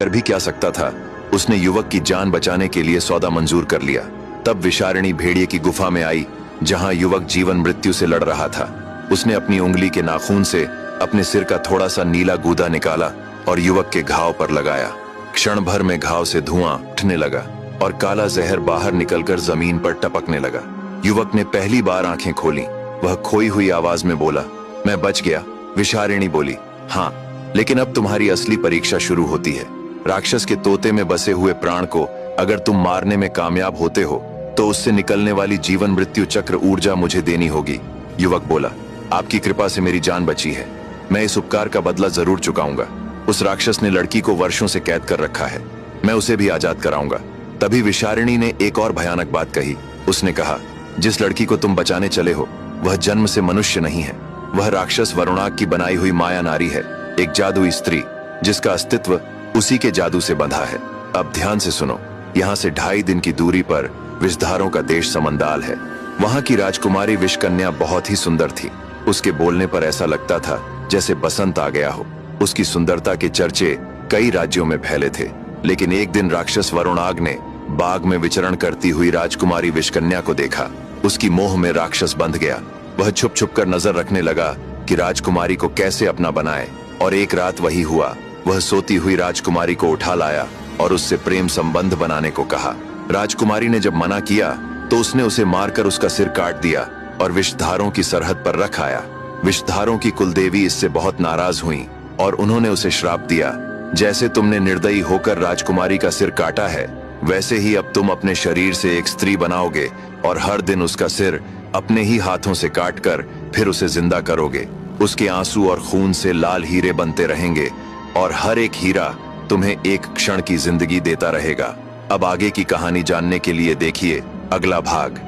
कर भी क्या सकता था। उसने युवक की जान बचाने के लिए सौदा मंजूर कर लिया। तब विशारिणी भेड़िए की गुफा में आई, जहां युवक जीवन मृत्यु से लड़ रहा था। उसने अपनी उंगली के नाखून से अपने सिर का थोड़ा सा नीला गूदा निकाला और युवक के घाव पर लगाया। क्षण भर में घाव से धुआं उठने लगा और काला जहर बाहर निकलकर जमीन पर टपकने लगा। युवक ने पहली बार आंखें खोली। वह खोई हुई आवाज में बोला, मैं बच गया। विशारिणी बोली, हाँ, लेकिन अब तुम्हारी असली परीक्षा शुरू होती है। राक्षस के तोते में बसे हुए प्राण को अगर तुम मारने में कामयाब होते हो तो उससे निकलने वाली जीवन मृत्यु चक्र ऊर्जा मुझे देनी होगी। युवक बोला, आपकी कृपा से मेरी जान बची है। मैं इस उपकार का बदला जरूर चुकाऊंगा। उस राक्षस ने लड़की को वर्षों से कैद कर रखा है। मैं उसे भी आजाद कराऊंगा। तभी विशारिणी ने एक और भयानक बात कही। उसने कहा, जिस लड़की को तुम बचाने चले हो वह जन्म से मनुष्य नहीं है। वह राक्षस वरुणाग की बनाई हुई माया नारी है, एक जादुई स्त्री जिसका अस्तित्व उसी के जादू से बंधा है। अब ध्यान से सुनो। यहाँ से 2.5 दिन की दूरी पर विषधारों का देश समंदाल है। वहाँ की राजकुमारी विषकन्या बहुत ही सुंदर थी। उसके बोलने पर ऐसा लगता था जैसे बसंत आ गया हो। उसकी सुंदरता के चर्चे कई राज्यों में फैले थे। लेकिन एक दिन राक्षस वरुणाग ने बाग में विचरण करती हुई राजकुमारी विषकन्या को देखा। उसकी मोह में राक्षस बंध गया। वह छुप छुप कर नजर रखने लगा कि राजकुमारी को कैसे अपना बनाए। और एक रात वही हुआ। वह सोती हुई राजकुमारी को उठा लाया और उससे प्रेम संबंध बनाने को कहा। राजकुमारी ने जब मना किया तो उसने उसे मारकर उसका सिर काट दिया और विषधारों की सरहद पर रख आया। विषधारों की कुलदेवी इससे बहुत नाराज हुई और उन्होंने उसे श्राप दिया, जैसे तुमने निर्दयी होकर राजकुमारी का सिर काटा है वैसे ही अब तुम अपने शरीर से एक स्त्री बनाओगे और हर दिन उसका सिर अपने ही हाथों से काटकर फिर उसे जिंदा करोगे। उसके आंसू और खून से लाल हीरे बनते रहेंगे और हर एक हीरा तुम्हें एक क्षण की जिंदगी देता रहेगा। अब आगे की कहानी जानने के लिए देखिए अगला भाग।